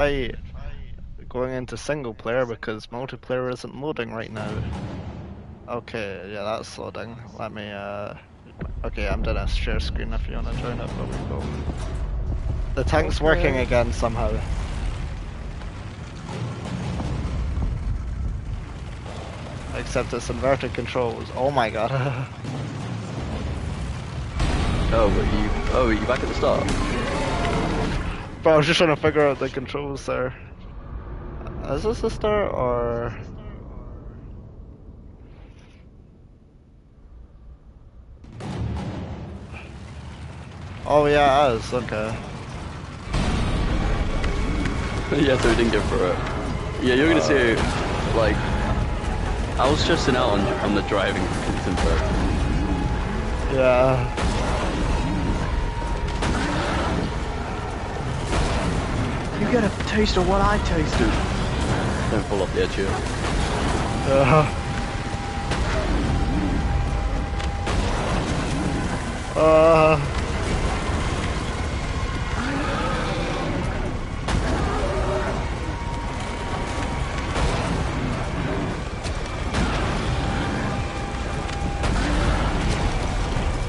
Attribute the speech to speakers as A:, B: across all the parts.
A: try going into single player because multiplayer isn't loading right now. Okay, yeah, that's loading. Let me, okay, I'm doing a share screen if you want to join it, but we go. The tank's working
B: Okay.
A: again somehow. Except it's inverted controls. Oh my god.
B: Oh, you back at the start?
A: But I was just trying to figure out the controls there. Is this a start or? Oh yeah, it is. Okay.
B: Yeah, so we didn't get through it. Yeah, you're gonna see, like, I was stressing out on the driving content.
A: Yeah.
B: You get a taste of what I tasted. Don't fall off the edge here.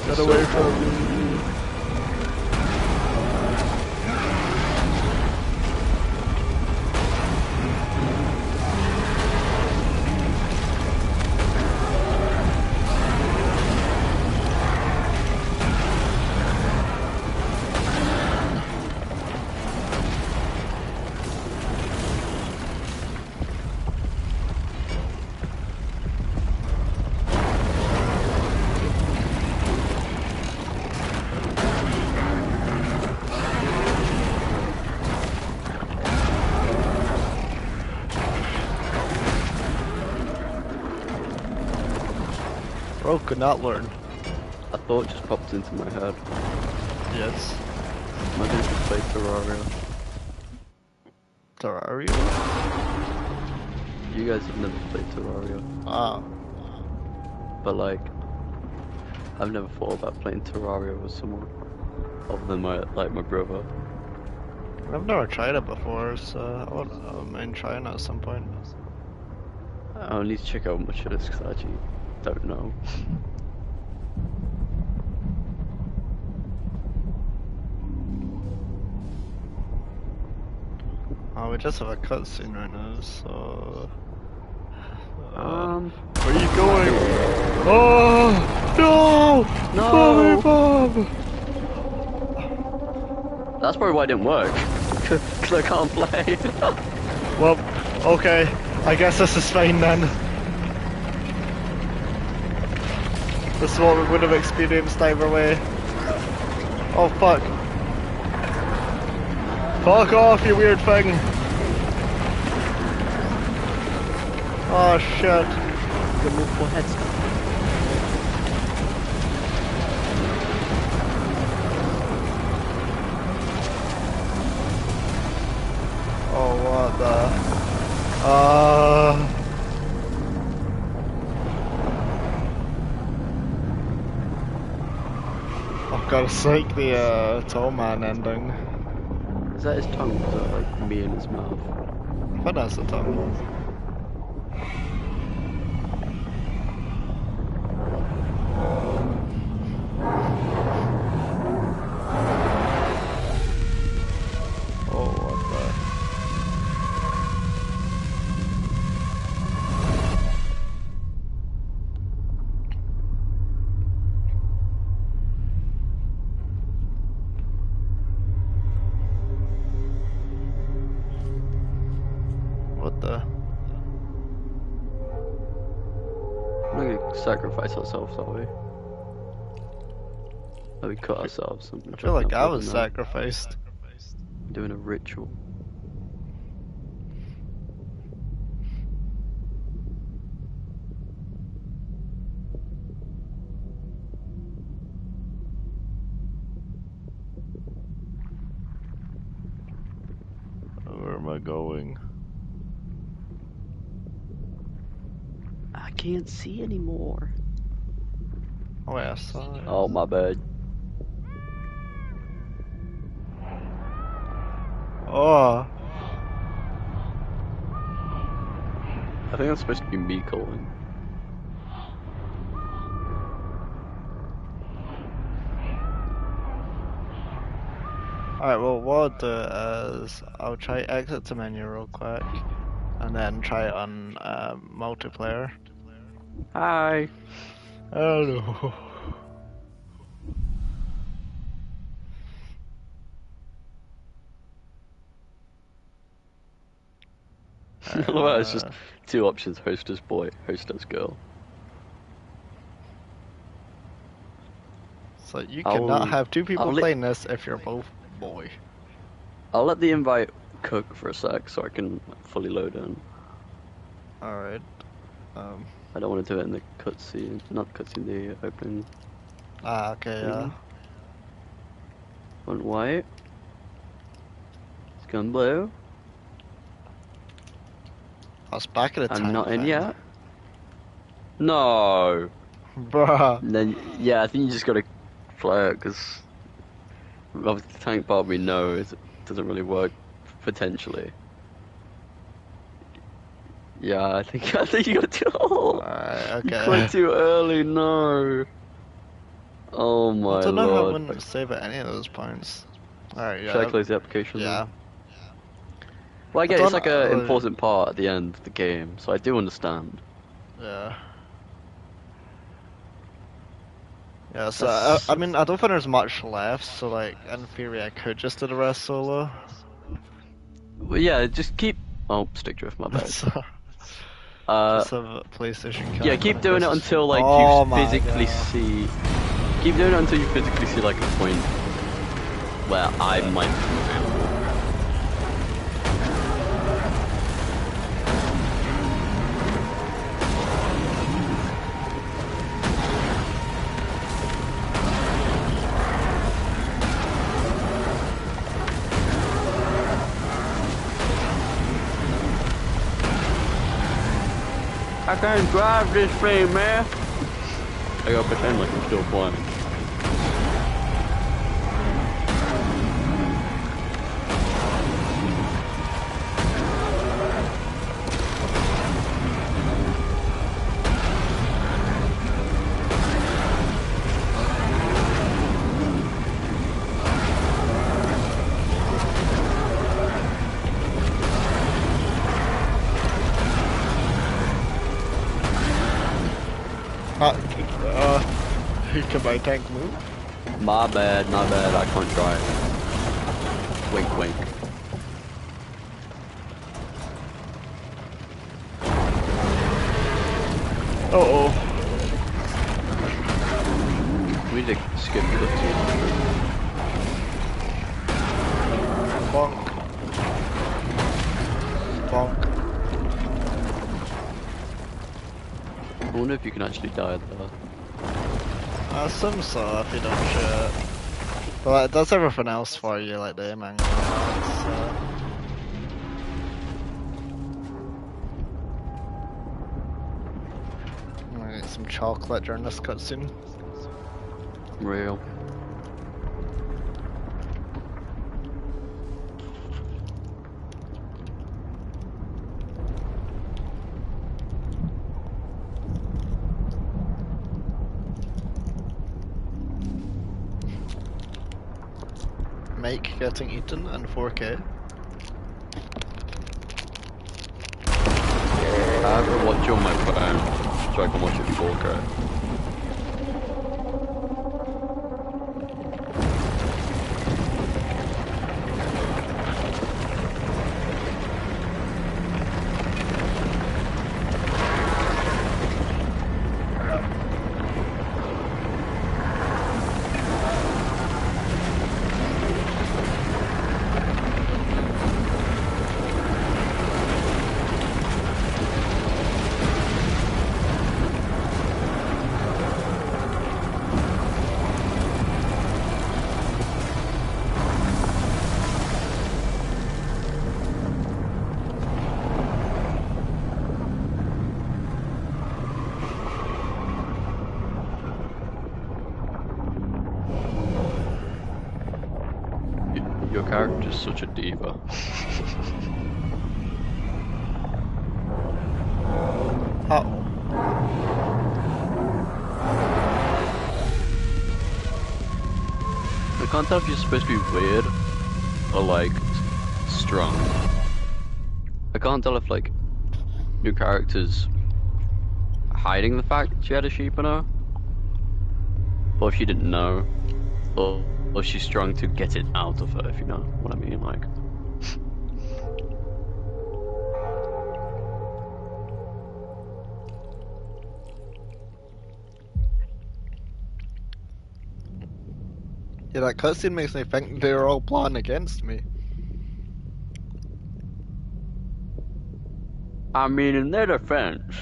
A: Get away from me. Bro could not learn.
B: A thought just popped into my head.
A: Yes.
B: Imagine if we played Terraria.
A: Terraria?
B: You guys have never played Terraria.
A: Ah.
B: But like, I've never thought about playing Terraria with someone other than my brother.
A: I've never tried it before, so I wouldn't mind trying it at some point.
B: I'll need to check out how much it is because I actually don't know.
A: Oh, we just have a cutscene right now, so...
B: Where
A: are you going? Oh! No!
B: No!
A: Bob!
B: That's probably why it didn't work. Because I can't play.
A: Well, okay. I guess this is fine then. This is what we would have experienced either way. Oh fuck. Fuck off, you weird thing! Oh shit.
B: The multiple heads.
A: Oh, what the... I've got to psych the Tall Man ending.
B: Is that his tongue? Or is that like me in his mouth?
A: But that's the tongue.
B: Sacrifice ourselves, are we? Or we cut ourselves?
A: I feel like I was sacrificed.
B: Doing a ritual.
A: Where am I going?
B: I can't see anymore.
A: Oh yeah, I saw it.
B: Oh, my bad.
A: Oh.
B: I think that's supposed to be me calling.
A: Alright, well, what I'll do is I'll try exit the menu real quick, and then try it on multiplayer.
B: Hi.
A: I don't know.
B: Well, it's just two options: hostess boy, hostess girl.
A: So you cannot have two people playing this if you're both boy.
B: I'll let the invite cook for a sec so I can fully load in.
A: Alright.
B: I don't want to do it in the cutscene, not the cutscene, the opening.
A: Ah, okay, yeah.
B: Want white? Skin blue?
A: I was back at a tank
B: I'm not in
A: thing.
B: yet. No.
A: Bruh.
B: And then, yeah, I think you just gotta play it, because obviously the tank part we know is, doesn't really work, potentially. Yeah, I think you gotta do. Oh,
A: Alright,
B: you
A: okay.
B: quit too early. No. Oh my
A: I don't know how I
B: lord.
A: wouldn't save at any of those points. Alright, yeah.
B: Should I close the application?
A: Yeah.
B: Then? Well, I get it's like an important part at the end of the game, so I do understand.
A: Yeah. Yeah, so I mean, I don't think there's much left, so like, in theory I could just do the rest solo.
B: Well, yeah, just keep... Oh, stick drift, my bad.
A: just have a PlayStation.
B: Yeah, keep doing it until like you physically see... Keep doing it until you physically see like a point where I might be available. I can't drive this thing, man. I gotta pretend like I'm still playing.
A: Can my tank move?
B: My bad, I can't drive. Wink, wink.
A: Uh-oh.
B: We need to skip the cutscene.
A: Bonk. Bonk.
B: I wonder if you can actually die there.
A: I assume so if you don't shoot. But it does everything else for you, like the aiming. I'm gonna get some chocolate during this cutscene.
B: Real.
A: Mike getting eaten in 4K.
B: I have to watch on my phone so I can watch it in 4K. Your character's such a diva.
A: Uh-oh.
B: I can't tell if you're supposed to be weird or like strong. I can't tell if like your character's hiding the fact she had a sheep in her, or if she didn't know, or she's strong to get it out of her, if you know what I mean, like.
A: Yeah, that cutscene makes me think they're all plotting against me.
B: I mean, in their defense.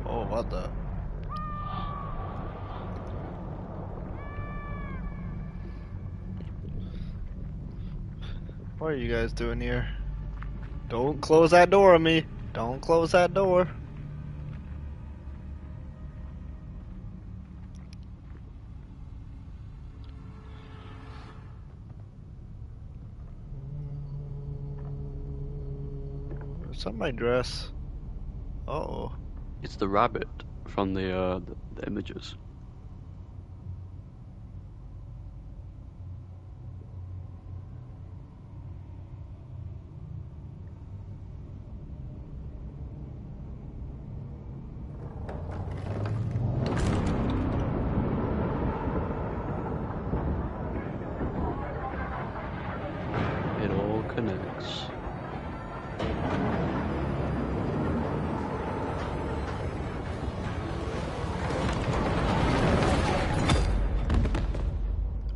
A: Oh, what the? What are you guys doing here? Don't close that door on me. Don't close that door. Is that my dress? Uh-oh.
B: It's the rabbit from the images. It all connects.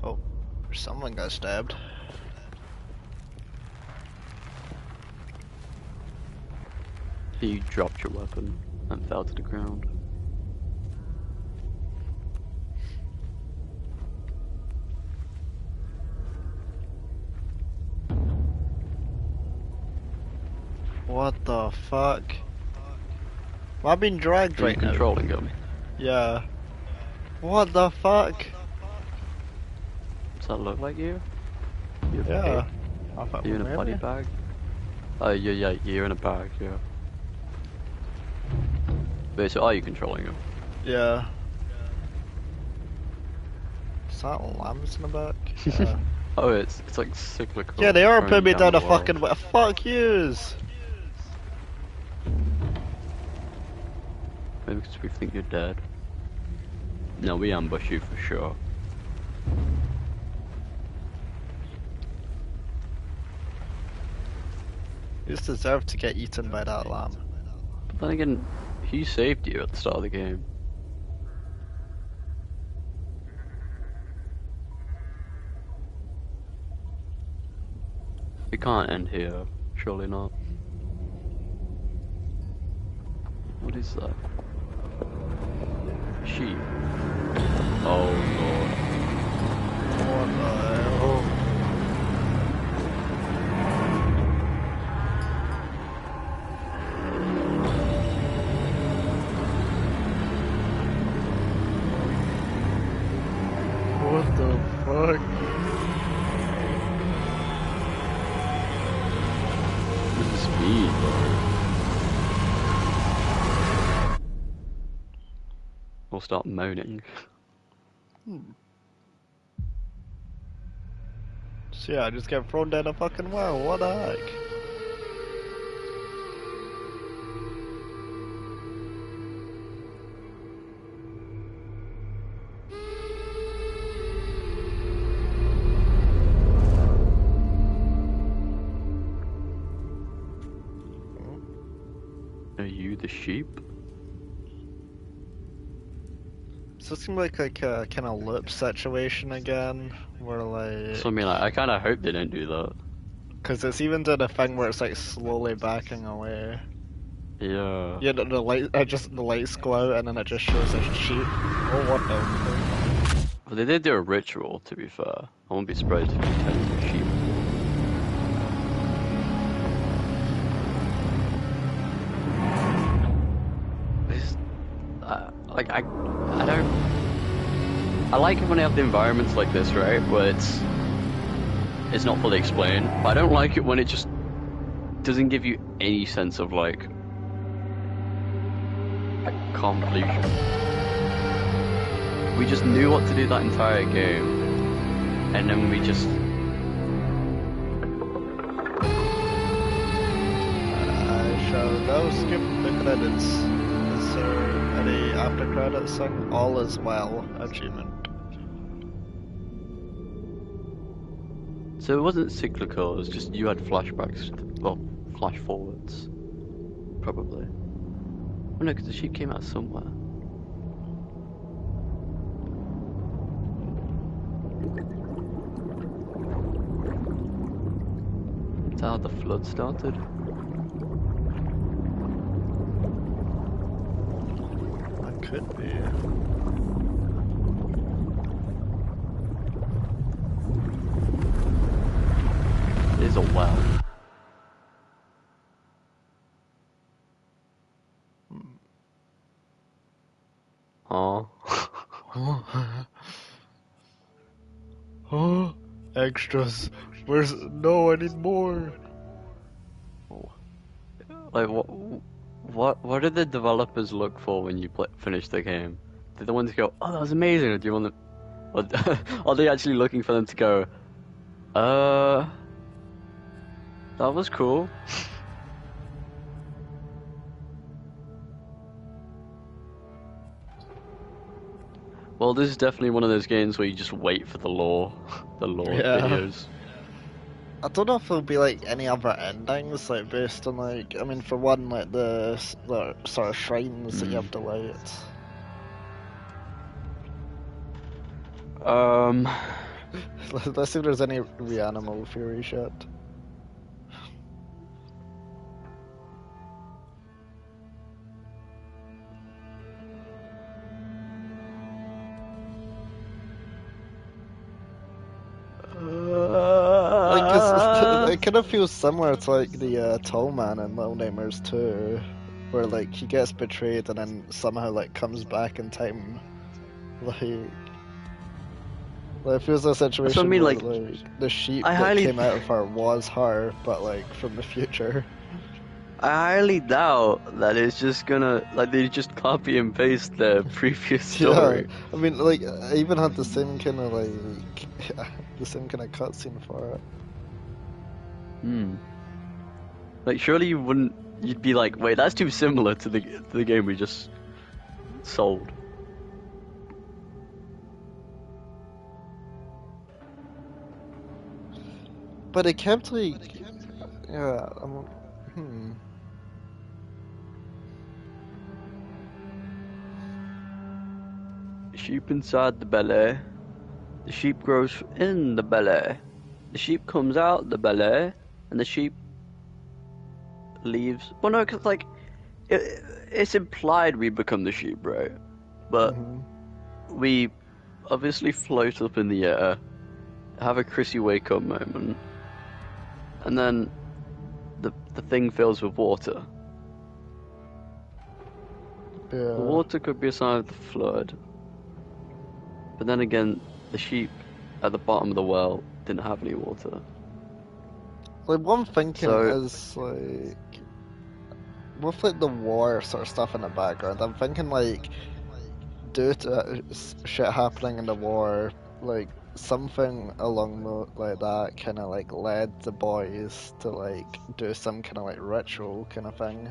A: Oh, someone got stabbed.
B: He dropped your weapon and fell to the ground.
A: What the fuck? Am I being dragged
B: Are you
A: right now?
B: controlling him?
A: Yeah. What the fuck?
B: Does that look like you? You're
A: Yeah.
B: You in a body bag? Yeah, you're in a bag, yeah. Wait, so are you controlling him?
A: Yeah. Is that lambs in the back? Yeah.
B: Oh, it's like cyclical.
A: Yeah, they are
B: running
A: putting me down
B: the
A: a fucking way. Fuck yous!
B: Maybe because we think you're dead. No, we ambush you for sure.
A: You just deserve to get eaten by that lamb.
B: But then again, he saved you at the start of the game. It can't end here, surely not. What is that? Sheep. Oh lord.
A: What the hell? What the fuck?
B: This is speed, bro. We'll start moaning.
A: So yeah, I just get thrown down a fucking well. What the heck?
B: Are you the sheep?
A: Does this seem like a kind of lip situation again? Where like...
B: So I mean, I kind of hope they don't do that.
A: Cause it's even done a thing where it's like slowly backing away.
B: Yeah.
A: Yeah, the light, the lights go out and then it just shows a sheep. Oh, what the?
B: But they did do a ritual, to be fair. I won't be surprised if you turn into a sheep. like I don't. I like it when they have the environments like this, right? Where it's not fully explained. But I don't like it when it just doesn't give you any sense of like a conclusion. We just knew what to do that entire game, and then we just.
A: I shall now skip the credits. Is there any after credits thing? All is well achievement.
B: So it wasn't cyclical, it was just you had flashbacks, well, flash forwards, probably. Oh no, because the sheep came out somewhere. Is that how the flood started?
A: That could be.
B: It is a well. Oh.
A: Oh, extras. Where's no? I need more.
B: Like what did the developers look for when you finish the game? Did the ones go, oh that was amazing, or do you want them, or are they actually looking for them to go, that was cool. Well, this is definitely one of those games where you just wait for the lore videos.
A: I don't know if there'll be like any other endings, like based on like, I mean, for one, like the sort of shrines that you have to light. Let's see if there's any Reanimal Fury shit. Like, cause it kind of feels similar to like the Tall Man in Little Nightmares 2, where like he gets betrayed and then somehow like comes back in time. Like it feels a situation
B: mean,
A: where
B: like,
A: the sheep that came out of her was her, but like from the future.
B: I highly doubt that it's just gonna, like, they just copy and paste the previous story.
A: Yeah, I mean, like, I even had the same kind of like, the same kind of cutscene for it.
B: Like, surely you'd be like, wait, that's too similar to the game we just sold.
A: But it kept like, yeah,
B: Sheep inside the belly. The sheep grows in the belly. The sheep comes out the belly, and the sheep leaves. Well, no, because like it's implied we become the sheep, right? But we obviously float up in the air, have a Chrissy wake up moment, and then the thing fills with water.
A: Yeah.
B: The water could be a sign of the flood. But then again, the sheep at the bottom of the well didn't have any water.
A: Like, one thinking is like, with like the war sort of stuff in the background, I'm thinking like, due to shit happening in the war, like something along like that kind of like led the boys to like do some kind of like ritual kind of thing.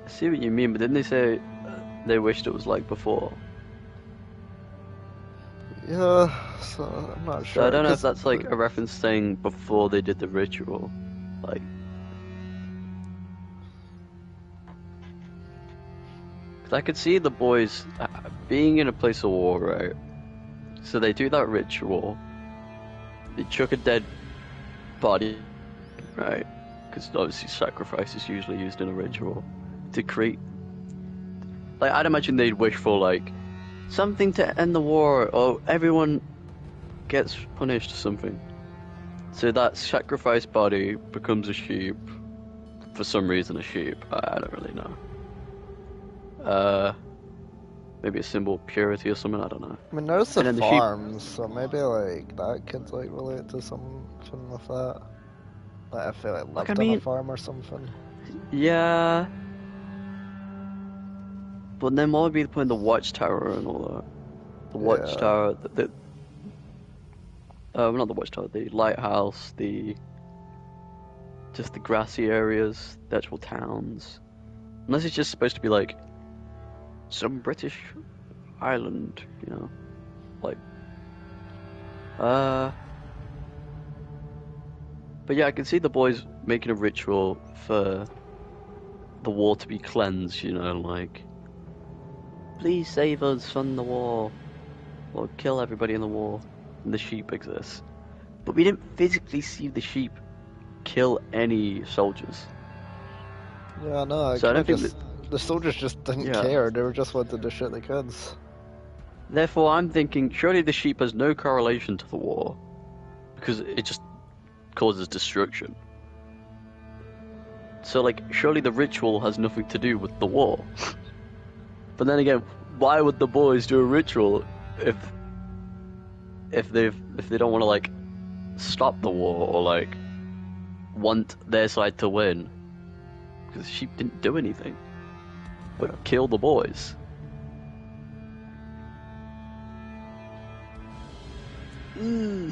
B: I see what you mean, but didn't they say they wished it was like before?
A: Yeah, so I'm not sure.
B: So I don't know if that's like a reference saying before they did the ritual, like. Because I could see the boys being in a place of war, right? So they do that ritual. They chuck a dead body, right? Because obviously sacrifice is usually used in a ritual to create. Like, I'd imagine they'd wish for like something to end the war, or everyone gets punished or something. So that sacrificed body becomes a sheep. For some reason, a sheep. I don't really know. maybe a symbol of purity or something. I don't know.
A: I mean, there's the
B: And then the sheep.
A: farms, so maybe like that could like relate to something with that. Like I feel like
B: Like I
A: lived on a
B: mean,
A: farm or something.
B: yeah. But then what would be the point of the watchtower and all that? The
A: Yeah.
B: watchtower, not the watchtower, the lighthouse, just the grassy areas, the actual towns. Unless it's just supposed to be like some British island, you know, like. But yeah, I can see the boys making a ritual for the war to be cleansed, you know, like, please save us from the war, or kill everybody in the war, and the sheep exist. But we didn't physically see the sheep kill any soldiers.
A: Yeah, no, I
B: So I
A: kind
B: don't
A: of
B: think that,
A: just the soldiers just didn't
B: yeah.
A: care. They were just wanted to shoot the kids.
B: Therefore, I'm thinking, surely the sheep has no correlation to the war, because it just causes destruction. So, like, surely the ritual has nothing to do with the war. But then again, why would the boys do a ritual if they don't want to like stop the war or like want their side to win? Because the sheep didn't do anything but
A: Yeah.
B: kill the boys.
A: Yeah,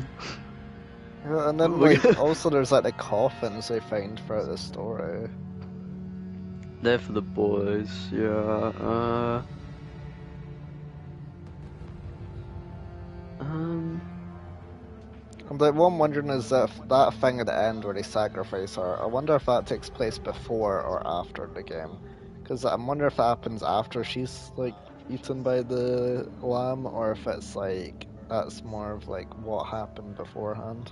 A: and then like also there's like the coffins they find throughout the story.
B: There for the boys, yeah.
A: And like what I'm wondering is that thing at the end where they sacrifice her. I wonder if that takes place before or after the game, because I'm wondering if that happens after she's like eaten by the lamb, or if it's like that's more of like what happened beforehand.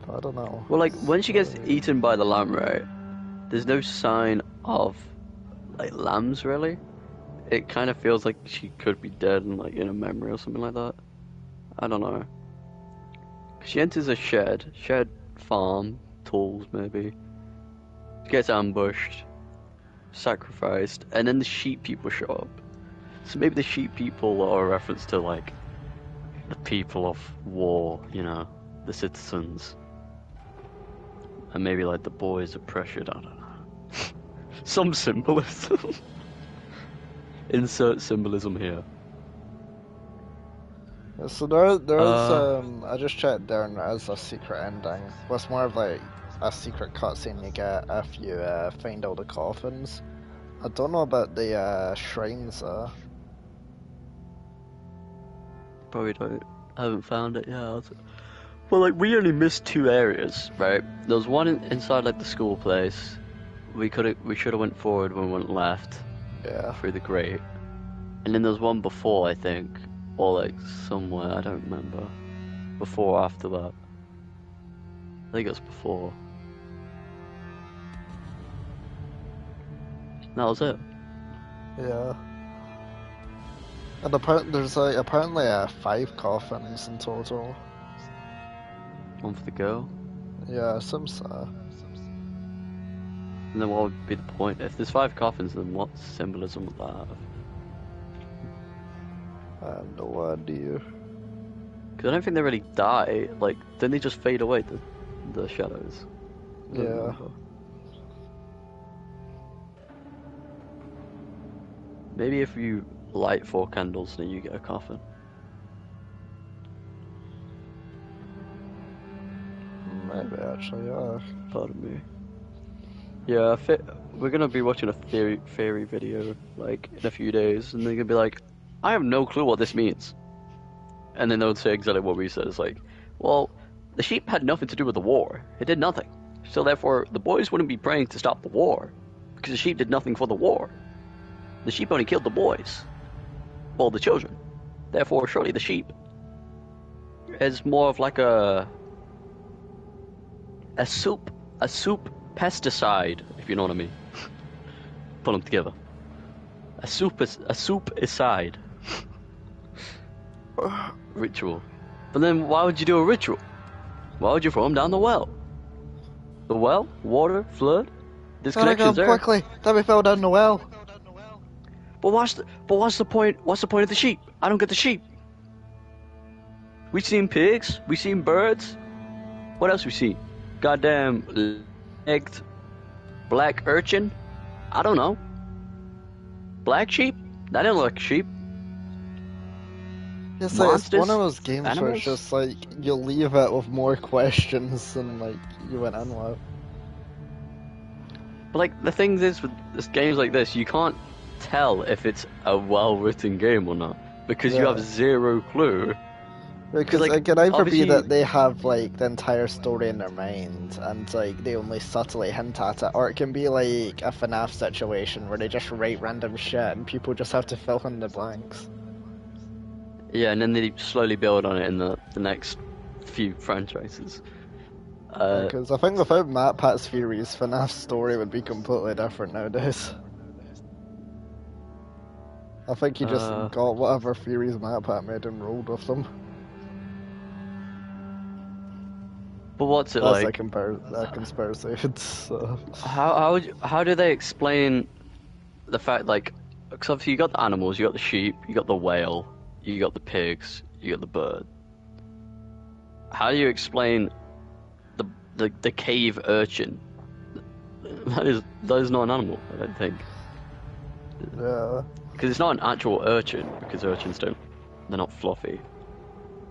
A: But I don't know.
B: Well, like
A: It's
B: when she gets
A: really weird.
B: eaten by the lamb, right? There's no sign of like lambs really. It kind of feels like she could be dead and like in a memory or something like that. I don't know. She enters a shed farm, tools maybe. She gets ambushed, sacrificed, and then the sheep people show up. So maybe the sheep people are a reference to like the people of war, you know, the citizens. And maybe like the boys are pressured, I don't know. Some symbolism. Insert symbolism here.
A: Yeah, so there is
B: Uh,
A: I just checked there and there is a secret ending. But it's more of like a secret cutscene you get if you find all the coffins. I don't know about the shrines though.
B: Probably don't. I haven't found it yet. Well, like we only missed two areas, right? There was one inside like the school place. We should have went forward when we went left
A: Yeah.
B: through the grate, and then there was one before I think, or like somewhere I don't remember. Before or after that. I think it was before. That was it.
A: Yeah. And there's like apparently 5 coffins in total.
B: One for the girl.
A: Yeah, some so.
B: And then what would be the point? If there's 5 coffins, then what symbolism would that have?
A: I have no idea.
B: Because I don't think they really die. Like, then they just fade away, the shadows. I don't
A: Yeah.
B: remember. Maybe if you light 4 candles, then you get a coffin.
A: Maybe actually, yeah.
B: Pardon me. Yeah, we're gonna be watching a theory video, like, in a few days, and they're gonna be like, I have no clue what this means. And then they'll say exactly what we said. It's like, well, the sheep had nothing to do with the war. It did nothing. So therefore, the boys wouldn't be praying to stop the war, because the sheep did nothing for the war. The sheep only killed the boys. Well, the children. Therefore, surely the sheep is more of like a soup pesticide, if you know what I mean. Put them together. A soup-icide. Ritual. But then why would you do a ritual? Why would you throw him down the well? The well? Water? Flood? There's
A: Gotta go
B: connections there.
A: quickly. Then we fell down the well.
B: What's the point? What's the point of the sheep? I don't get the sheep. We seen pigs. We seen birds. What else we seen? Goddamn legged black urchin. I don't know. Black sheep? That didn't look like sheep.
A: It's like it's one of
B: Monsters?
A: those games where it's
B: Animals?
A: just like you leave it with more questions than like you went in with.
B: But like the thing is with games like this, you can't tell if it's a well-written game or not because you have
A: Yeah.
B: zero clue.
A: Because
B: like
A: it can either be
B: obviously,
A: that they have like the entire story in their mind and like they only subtly hint at it, or it can be like a FNAF situation where they just write random shit and people just have to fill in the blanks.
B: yeah, and then they slowly build on it in the next few franchises.
A: Because I think without MatPat's theories, FNAF's story would be completely different nowadays. I think he just
B: uh,
A: got whatever theories MatPat made and rolled with them.
B: but what's it
A: That's
B: like?
A: a conspiracy. It's,
B: How do they explain the fact like? Because obviously you got the animals, you got the sheep, you got the whale, you got the pigs, you got the bird. How do you explain the cave urchin? That is not an animal, I don't think.
A: yeah.
B: Because it's not an actual urchin, because urchins they're not fluffy.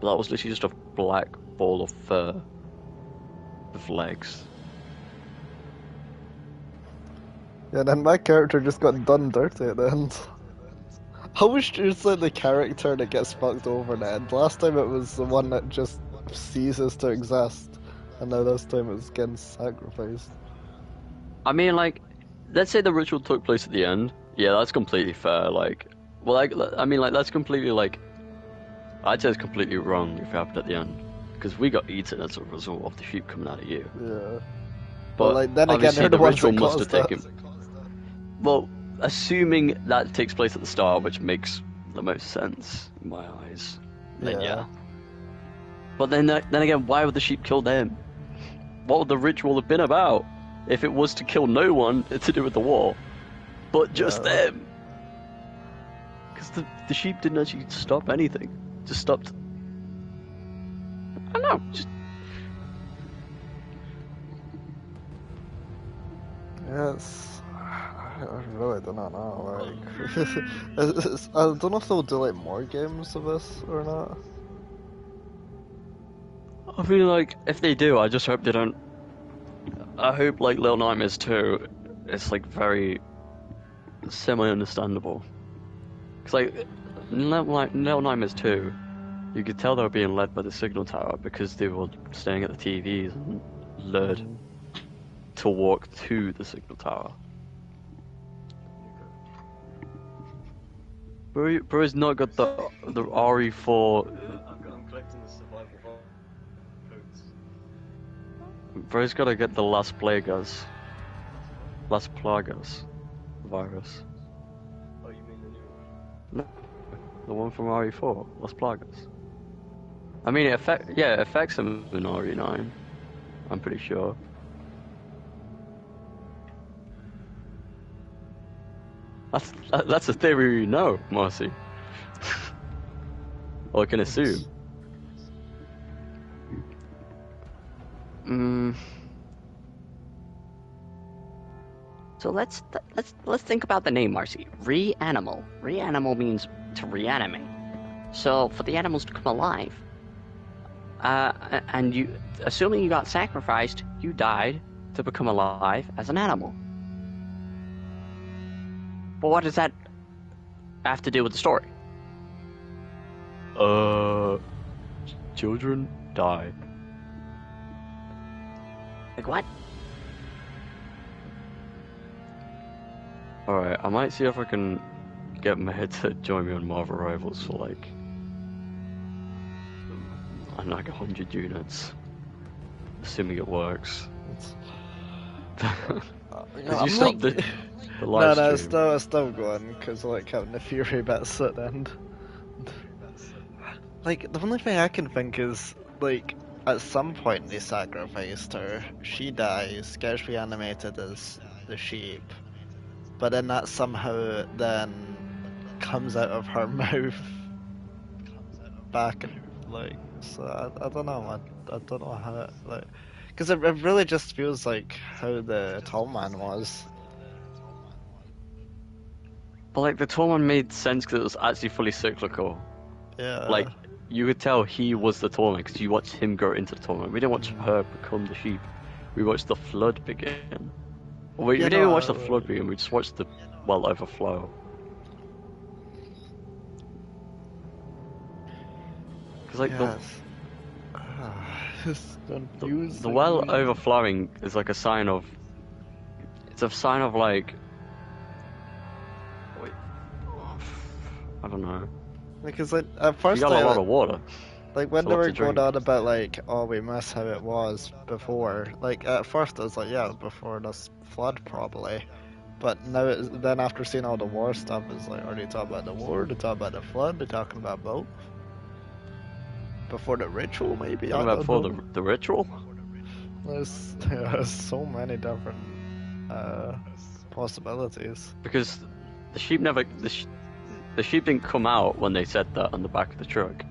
B: But that was literally just a black ball of fur with legs.
A: Yeah, then my character just got done dirty at the end. I was just like the character that gets fucked over at the end. Last time it was the one that just ceases to exist, and now this time it's getting sacrificed.
B: I mean, like, let's say the ritual took place at the end. Yeah, that's completely fair. Like, well, like, I mean, like, that's completely like, I'd say it's completely wrong if it happened at the end, because we got eaten as a result of the sheep coming out of you.
A: Yeah. But
B: But
A: like then again,
B: obviously
A: they're the
B: the
A: ones
B: ritual
A: that
B: must have
A: caused it.
B: taken. Well, assuming that takes place at the start, which makes the most sense in my eyes, then yeah. But then again, why would the sheep kill them? What would the ritual have been about if it was to kill no one to do with the war, but just
A: Yeah.
B: them? Because the sheep didn't actually stop anything. Just stopped. I don't know. Just
A: Yes. I really do not know. Like, I don't know if they'll do like more games of this or not.
B: I feel like if they do, I just hope they don't. I hope like Little Nightmares 2, it's like very semi-understandable. Because like Little Nightmares 2, you could tell they were being led by the signal tower because they were staring at the TVs and lured to walk to the signal tower. Bro's not got the RE4.
C: I'm collecting the survival codes.
B: Bro's gotta get the Las Plagas virus.
C: Oh, you mean the new one?
B: No, the one from RE4, Las Plagas. I mean, it affects him in RE9. I'm pretty sure. That's a theory we know, Marcy. Or I can assume. So let's think about the name, Marcy. Reanimal. Reanimal means to reanimate. So for the animals to come alive, and you, assuming you got sacrificed, you died to become alive as an animal. But what does that have to do with the story? Children die. Like what? Alright, I might see if I can get Mehid to join me on Marvel Rivals for like 100 units. Assuming it works. Did you stop the live
A: No,
B: stream?
A: it's still going because I like having the Fury bits at the end. Like the only thing I can think is like at some point they sacrificed her. She dies, gets reanimated as the sheep, but then that somehow then comes out of her mouth back and like. So I don't know. I don't know how it, like, because it really just feels like how the tall man was.
B: But like the tall one made sense because it was actually fully cyclical.
A: Yeah.
B: Like you could tell he was the tall man because you watched him grow into the tall man. We didn't watch her become the sheep. We watched the flood begin. We
A: Yeah,
B: didn't
A: no,
B: even watch the flood begin. We just watched the well overflow. Because like
A: yes. It's
B: the well
A: confusing.
B: overflowing is like a sign of. It's a sign of like. Wait, I don't know.
A: Because like at
B: You
A: first
B: got a lot of water.
A: like
B: It's
A: when
B: a
A: they
B: lot
A: were
B: to
A: going
B: drink.
A: on about like, oh, we miss how it was before. Like at first I was like, yeah, before this flood probably. But now then after seeing all the war stuff, it's like, are they talking about the war? They talking about the flood? They talking about both? Before the ritual, maybe?
B: Talking
A: I
B: about
A: don't
B: before
A: know.
B: the ritual.
A: There's so many different possibilities.
B: Because the sheep never the sheep didn't come out when they said that on the back of the truck.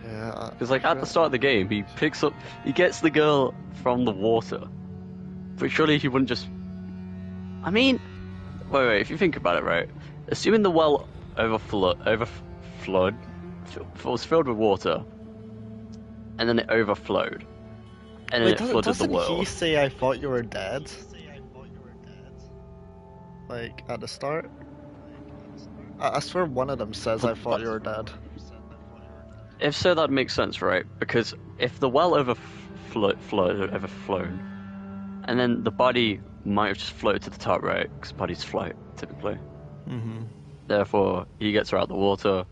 A: Yeah.
B: Because like at the start of the game, he gets the girl from the water, but surely he wouldn't just. I mean, wait. If you think about it, right? Assuming the well was filled with water, and then it overflowed, and then
A: Wait,
B: it flooded the
A: doesn't he
B: world.
A: say I thought you were dead? Like at the start? I swear one of them says I thought you were dead.
B: If so, that makes sense, right? Because if the well overflown, and then the body might have just floated to the top, right? Because bodies float typically.
A: Mm-hmm.
B: Therefore, he gets her out the water,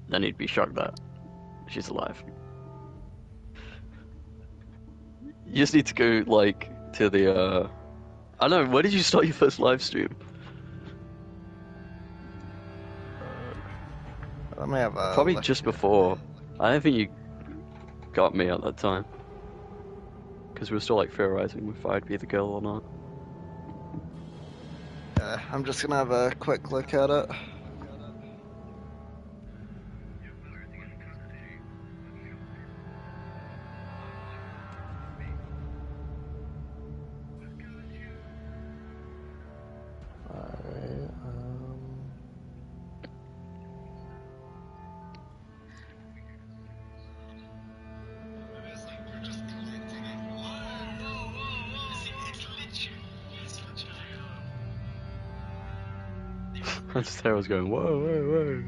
B: then he'd be shocked that she's alive. You just need to go like to the I don't know, where did you start your first live stream?
A: Let me have a
B: Probably
A: look.
B: just before. I don't think you got me at that time. Because we were still like theorizing if I'd be the girl or not.
A: Yeah, I'm just gonna have a quick look at it. Alright,
B: I just hear I was going, whoa.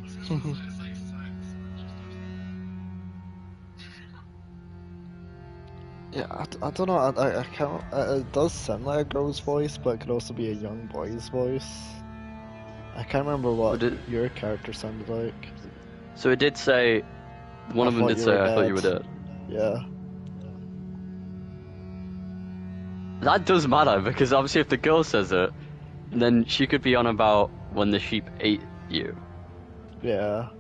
A: Yeah, I don't know. I can't. It does sound like a girl's voice, but it could also be a young boy's voice. I can't remember what your character sounded like.
B: So it did say, one
A: I
B: of them
A: thought
B: did
A: you
B: say,
A: were
B: I thought you were
A: dead.
B: dead.
A: Yeah.
B: That does matter, because obviously if the girl says it, then she could be on about when the sheep ate you.
A: Yeah.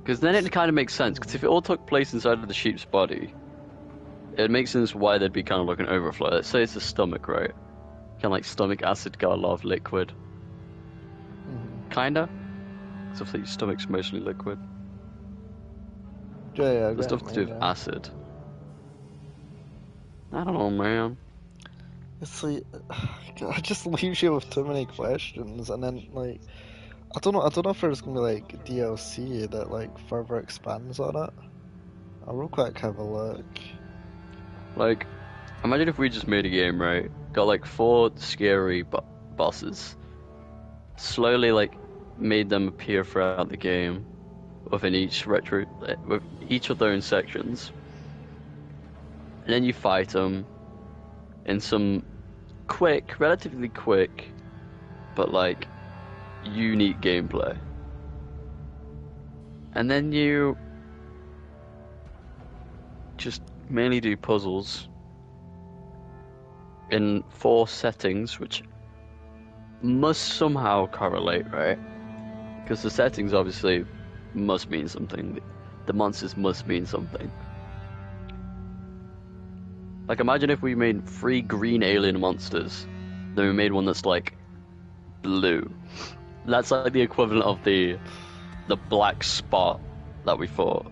B: Because then it kind of makes sense, because if it all took place inside of the sheep's body, it makes sense why there'd be kind of like an overflow. Let's say it's the stomach, right? Kind of like stomach acid got a lot of liquid. Kinda? Because obviously your stomach's mostly liquid.
A: Yeah,
B: The stuff to do with acid. I don't know, man.
A: It's like, I just leaves you with too many questions, and then like, I don't know if there's gonna be like DLC that like further expands on it. I'll real quick have a look.
B: Like, imagine if we just made a game, right? Got like 4 scary bosses. Slowly, like, made them appear throughout the game, within with each of their own sections. And then you fight them in some relatively quick, but like, unique gameplay. And then you just mainly do puzzles in 4 settings, which must somehow correlate, right? Because the settings obviously must mean something. The monsters must mean something. Like, imagine if we made 3 green alien monsters, then we made one that's like blue. That's like the equivalent of the black spot that we fought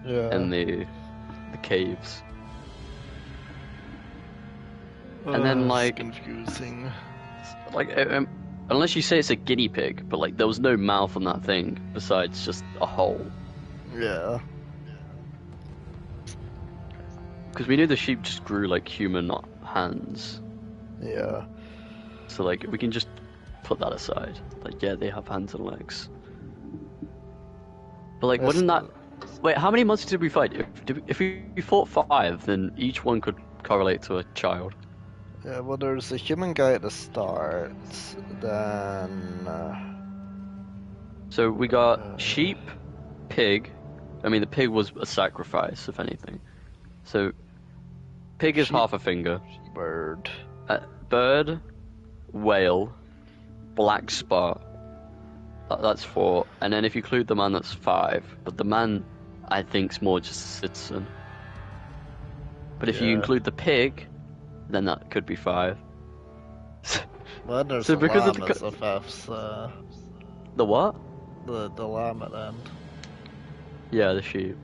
A: Yeah.
B: in the caves. And then,
A: It's
B: like,
A: confusing.
B: unless you say it's a guinea pig, but like there was no mouth on that thing besides just a hole.
A: Yeah.
B: Because we knew the sheep just grew like human hands.
A: Yeah.
B: So like we can just put that aside. Like yeah, they have hands and legs. But like,
A: That's
B: wouldn't that? Wait, how many monsters did we fight? If we fought 5, then each one could correlate to a child.
A: Yeah, well, there's a human guy at the start, then...
B: So we got sheep, pig. I mean, the pig was a sacrifice, if anything. So, pig is
A: Sheep.
B: half a finger.
A: bird.
B: Bird, whale, black spot. That's 4. And then if you include the man, that's 5. But the man, I think, is more just a citizen. But if you
A: Yeah.
B: include the pig, then that could be 5.
A: Well, there's
B: So
A: the
B: because of
A: lamb
B: the
A: as the fifth,
B: The what?
A: the lamb at the end.
B: Yeah, the sheep.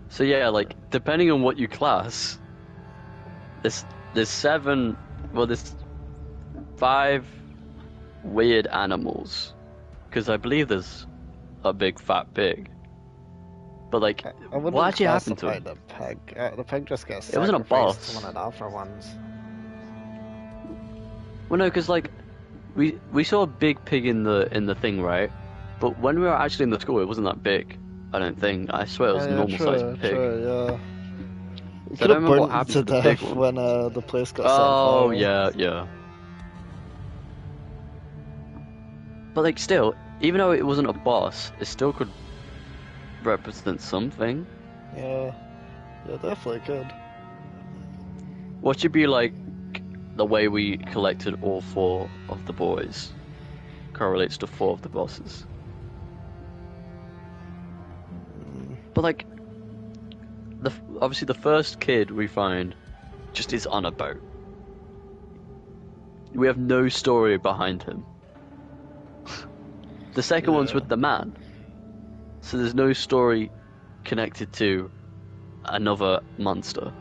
B: So yeah, like depending on what you class, there's 7. Well, there's 5 weird animals, because I believe there's a big fat pig. But like,
A: I wouldn't
B: what actually happened to
A: classify
B: him?
A: the pig. The pig just gets
B: It wasn't a
A: sacrificed
B: boss.
A: to one of the alpha ones.
B: Well, no, because like we saw a big pig in the thing, right? But when we were actually in the school, it wasn't that big. I don't think. I swear it was a normal sized pig.
A: True, yeah. You
B: So I
A: could
B: don't
A: have
B: remember what
A: burnt
B: happened
A: to
B: to the big
A: death
B: one.
A: when the place got set on
B: Oh
A: fire.
B: yeah, yeah. But like, still, even though it wasn't a boss, it still could represent something.
A: Yeah. Yeah, definitely could.
B: What should be like the way we collected all 4 of the boys correlates to 4 of the bosses. But like, obviously the first kid we find just is on a boat. We have no story behind him. The second one's
A: Yeah.
B: with the man, so there's no story connected to another monster.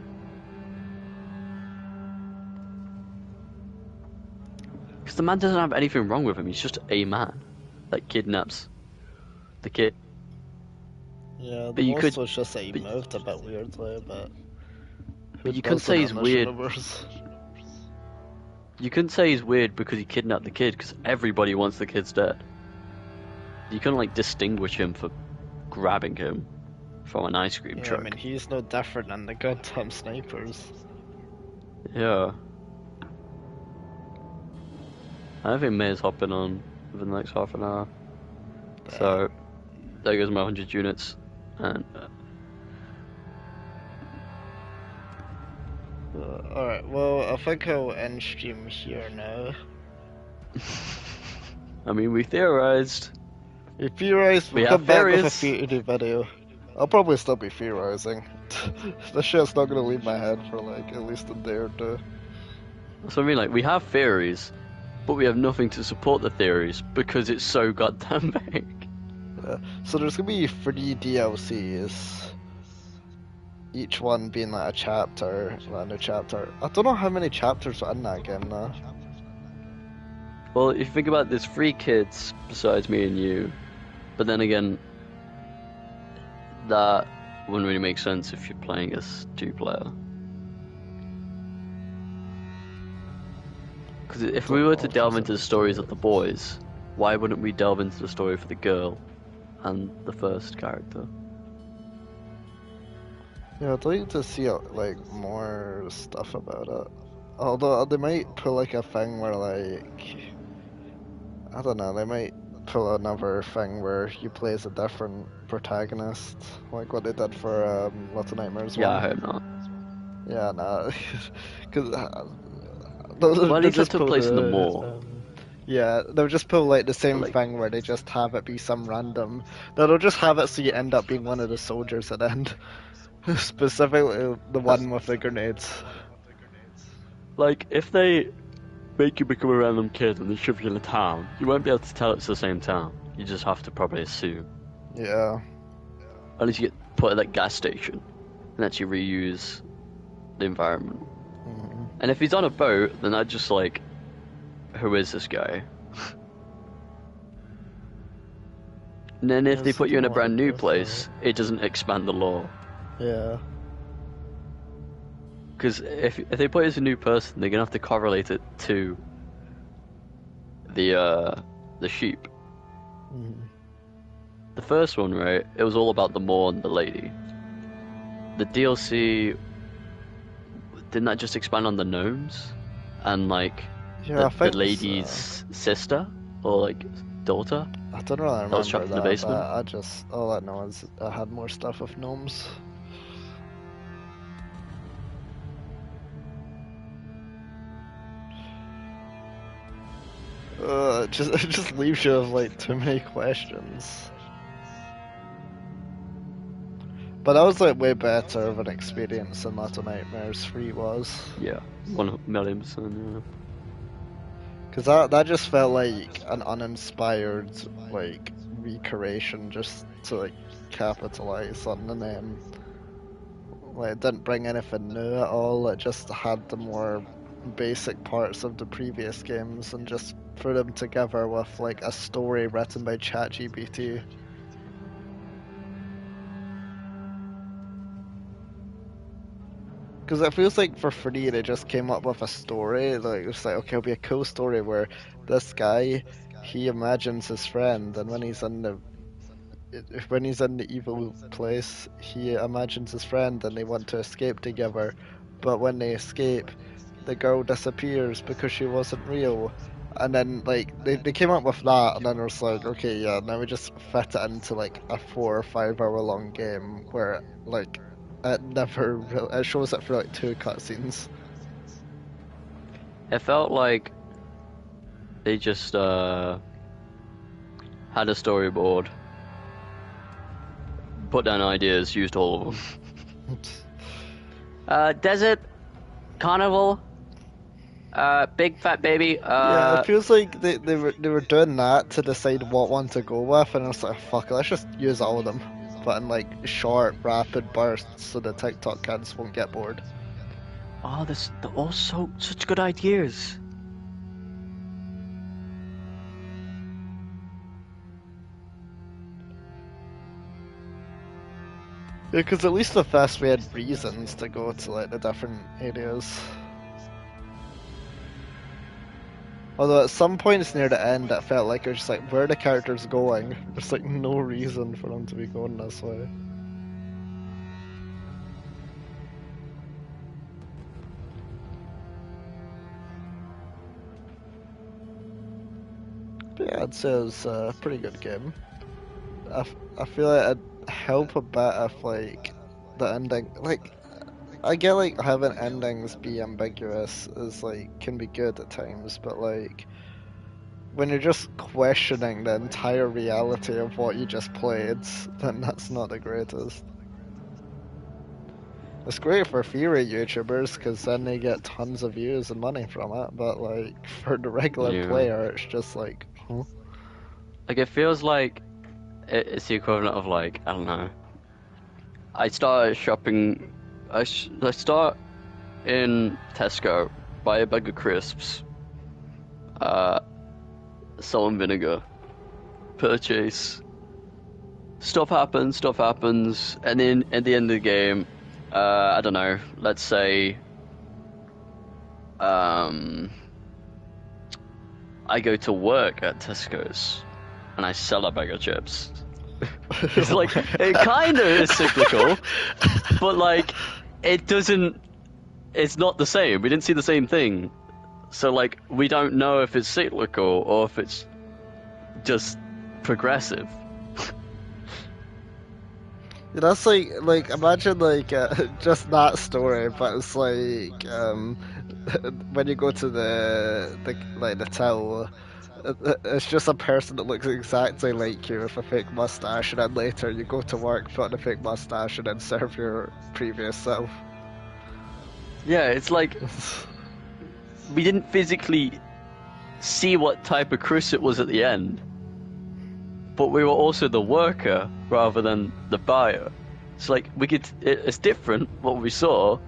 B: Because the man doesn't have anything wrong with him, he's just a man that kidnaps the kid.
A: Yeah, the
B: But you
A: most
B: could-
A: was just that he
B: but-
A: moved a bit weirdly, but... who
B: you couldn't
A: does
B: say
A: it
B: he's
A: in this
B: weird.
A: universe?
B: You couldn't say he's weird because he kidnapped the kid, because everybody wants the kid's dead. You couldn't like distinguish him for grabbing him from an ice cream
A: Yeah,
B: truck.
A: I mean, he's no different than the goddamn snipers.
B: Yeah. I think May's hopping on within the next half an hour. So, there goes my 100 units. And
A: Alright, well, I think I'll end stream here now.
B: I mean, we theorized.
A: You theorise,
B: We
A: we'll
B: have
A: come back with a
B: theories.
A: theory video. I'll probably still be theorizing. The shit's not gonna leave my head for like at least a day or two.
B: So I mean, like, we have theories, but we have nothing to support the theories because it's so goddamn big.
A: Yeah. So there's gonna be 3 DLCs. Each one being like a chapter, like a new chapter. I don't know how many chapters are in that game though.
B: Well, if you think about it, there's 3 kids besides me and you, but then again, that wouldn't really make sense if you're playing as 2-player. Because if we were to delve into the stories of the boys, why wouldn't we delve into the story for the girl and the first character?
A: Yeah, I'd like to see like more stuff about it. Although they might put like a thing where like I don't know, they might pull another thing where you play as a different protagonist, like what they did for Little Nightmares.
B: Yeah, I
A: one.
B: hope not.
A: Yeah, no, because
B: Well, at least it took place in the mall.
A: Yeah, they'll just pull like the same
B: Like-
A: thing where they just have it be some random. They'll just have it so you end up being one of the soldiers at the end. Specifically the
B: That's
A: one with the grenades.
B: like if they make you become a random kid and they shove you in a town, you won't be able to tell it's the same town. You just have to probably assume.
A: Yeah.
B: Unless you get put at that gas station and actually reuse the environment.
A: Mhm.
B: And if he's on a boat, then I'd just like, who is this guy? And then if
A: Yeah,
B: they put you in a
A: something
B: brand new
A: like
B: place, it doesn't expand the lore.
A: Yeah.
B: Because if they put you as a new person, they're gonna have to correlate it to the sheep.
A: Mhm.
B: The first one, right? It was all about the Moor and the lady. The DLC didn't that just expand on the gnomes and like
A: Yeah, I
B: the
A: think so.
B: lady's sister or like daughter
A: I don't really
B: that was
A: remember
B: trapped in the
A: that, but
B: basement?
A: I just all I know is I had more stuff with gnomes. It just leaves you with like too many questions. But that was like way better of an experience than Little Nightmares 3 was.
B: Yeah, 1,000,000%. Yeah.
A: Cause that just felt like an uninspired like recreation just to like capitalize on the name. Like it didn't bring anything new at all. It just had the more basic parts of the previous games and just threw them together with like a story written by ChatGPT. Because it feels like for free they just came up with a story. Like it's like okay, it'll be a cool story where this guy he imagines his friend, and when he's in the evil place, he imagines his friend and they want to escape together. But when they escape, the girl disappears because she wasn't real. And then like they came up with that, and then it was like, okay, yeah, now we just fit it into like a 4 or 5 hour long game where like it shows it for like 2 cutscenes.
B: It felt like they just had a storyboard, put down ideas, used all of them. Desert, carnival, big fat baby.
A: Yeah, it feels like they were doing that to decide what one to go with, and it's like fuck it, let's just use all of them, but in like short, rapid bursts, so the TikTok kids won't get bored.
B: Oh, they're all such good ideas.
A: Yeah, because at least with this we had reasons to go to like the different areas. Although at some points near the end, it felt like it was just like, where are the characters going? There's like no reason for them to be going this way. But yeah, I'd say it was a pretty good game. I feel like it'd help a bit if like the ending, like I get like having endings be ambiguous is like can be good at times, but like when you're just questioning the entire reality of what you just played, then that's not the greatest. It's great for theory YouTubers because then they get tons of views and money from it, but like for the regular
B: Yeah.
A: player, it's just like, huh?
B: Like it feels like it's the equivalent of like I don't know. I started shopping. I start in Tesco, buy a bag of crisps, uh, salt and vinegar, purchase. Stuff happens, and then at the end of the game, I don't know. Let's say, um, I go to work at Tesco's, and I sell a bag of chips. It's like it kind of is cyclical, but like it doesn't. It's not the same. We didn't see the same thing, so like we don't know if it's cyclical or if it's just progressive.
A: That's like imagine like just that story, but it's like when you go to the like the till, it's just a person that looks exactly like you with a fake mustache, and then later you go to work, put on a fake mustache, and then serve your previous self.
B: Yeah, it's like we didn't physically see what type of Chris it was at the end, but we were also the worker rather than the buyer. It's like it's different what we saw,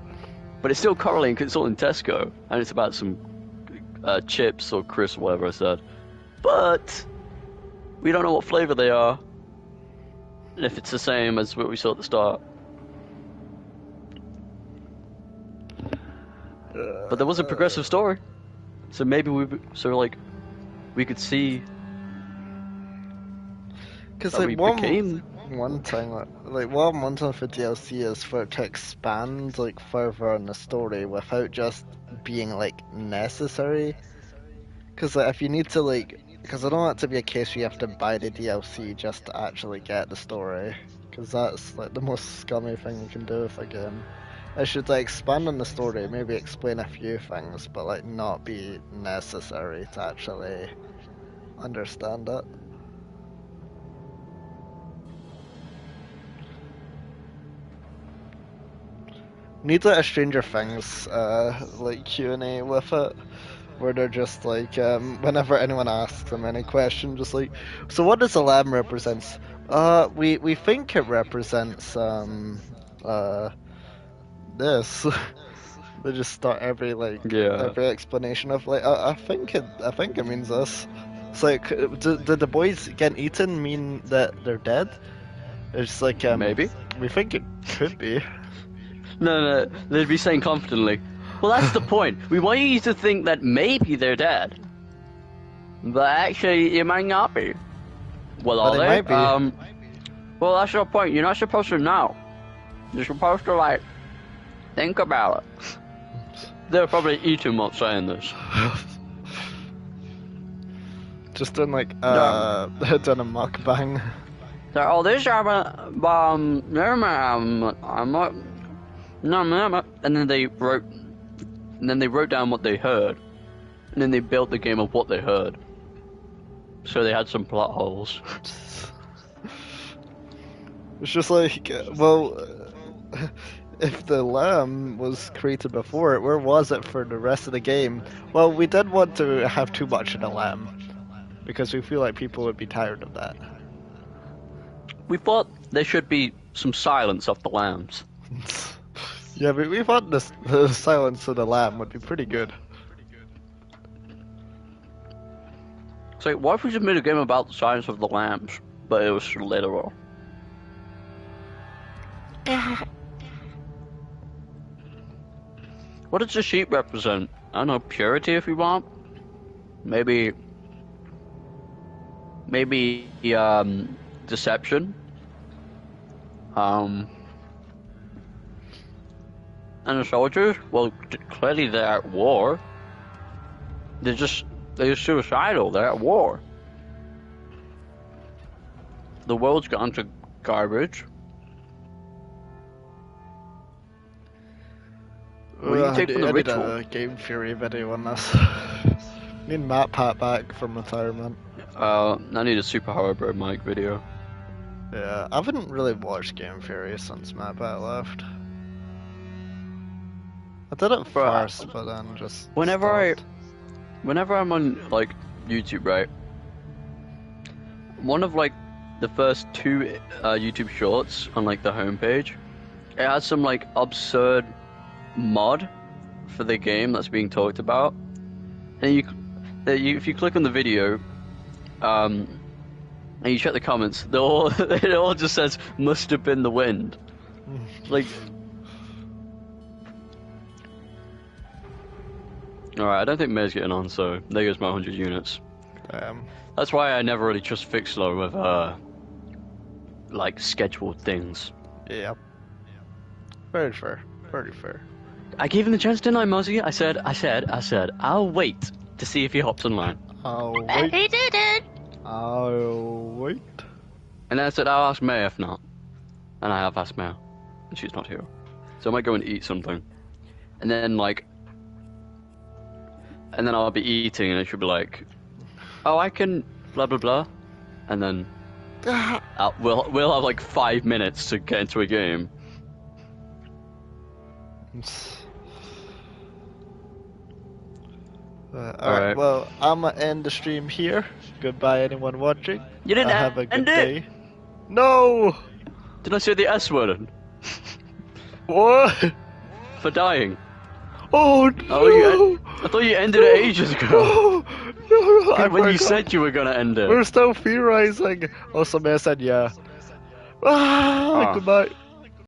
B: but it's still correlating because it's all in Tesco and it's about some chips or crisps, whatever I said. But we don't know what flavor they are, and if it's the same as what we saw at the start. But there was a progressive story, so maybe we could see
A: Because
B: that we
A: like
B: became.
A: one thing, like what I'm wanting for DLC is for it to expand like further on the story without just being like necessary. Because like, if you need to like, because I don't want it to be a case where you have to buy the DLC just to actually get the story. Because that's like the most scummy thing you can do with a game. It should like expand on the story, maybe explain a few things, but like not be necessary to actually understand it. Need like a Stranger Things like Q&A with it, where they're just like whenever anyone asks them any question, just like, so what does the lamb represents? We think it represents uh this. They just start
B: Yeah,
A: every explanation of like I think it means this. It's like did the boys getting eaten mean that they're dead? It's like
B: maybe.
A: we think it could be.
B: No, they'd be saying confidently. Well, that's the point. We want you to think that maybe they're dead, but actually, it might not be. Well,
A: But
B: are
A: they
B: they?
A: might be.
B: Well, that's your point. You're not supposed to know. You're supposed to like think about it. They're probably eating while saying this.
A: Just doing like
B: Um,
A: done a mukbang.
B: oh, this I'm not, no, and then they wrote down what they heard, and then they built the game of what they heard. So they had some plot holes.
A: It's just like if the lamb was created before it, where was it for the rest of the game? Well, we did want to have too much of the lamb because we feel like people would be tired of that.
B: We thought there should be some silence of the lambs.
A: Yeah, but we thought the silence of the lamb would be pretty good.
B: It's like, what if we just made a game about the silence of the lambs, but it was literal? What does the sheep represent? I don't know, purity if you want. Maybe deception. And the soldiers, well, clearly they're at war. They're suicidal. They're at war. The world's gone to garbage. What do you take from the
A: I did
B: ritual?
A: a Game Theory video on this. Need Matt Pat back from retirement.
B: I need a Super Horror Bro Mike video.
A: Yeah, I haven't really watched Game Theory since Matt Pat left. I did it first, but then just
B: Whenever
A: stopped.
B: I'm on like YouTube, right? One of like the first two YouTube shorts on like the homepage, it has some like absurd mod for the game that's being talked about, and if you click on the video, and you check the comments, it all just says "must have been the wind," like. Alright, I don't think May's getting on, so there goes my 100 units. That's why I never really trust Fixlo with, like, scheduled things.
A: Yeah. Very fair. Very fair.
B: I gave him the chance, didn't I, Mosey? I said, I'll wait to see if he hops online.
A: I'll
B: And
A: wait.
B: he didn't!
A: I'll wait.
B: And then I said, I'll ask May if not. and I have Asthma, and she's not here. So I might go and eat something, and then I'll be eating, and it should be like, oh, I can blah blah blah, and then we'll have like 5 minutes to get into a game.
A: Alright, well, I'm gonna end the stream here. Goodbye, anyone watching.
B: You didn't
A: Have a good
B: end it.
A: day. No!
B: Did I say the S word
A: What?
B: for dying?
A: Oh no!
B: Oh, I thought you ended it ages ago.
A: No, I
B: When you
A: forgot.
B: said you were gonna end it.
A: We're still theorizing. Oh, somebody said yeah.
B: Ah.
A: Goodbye.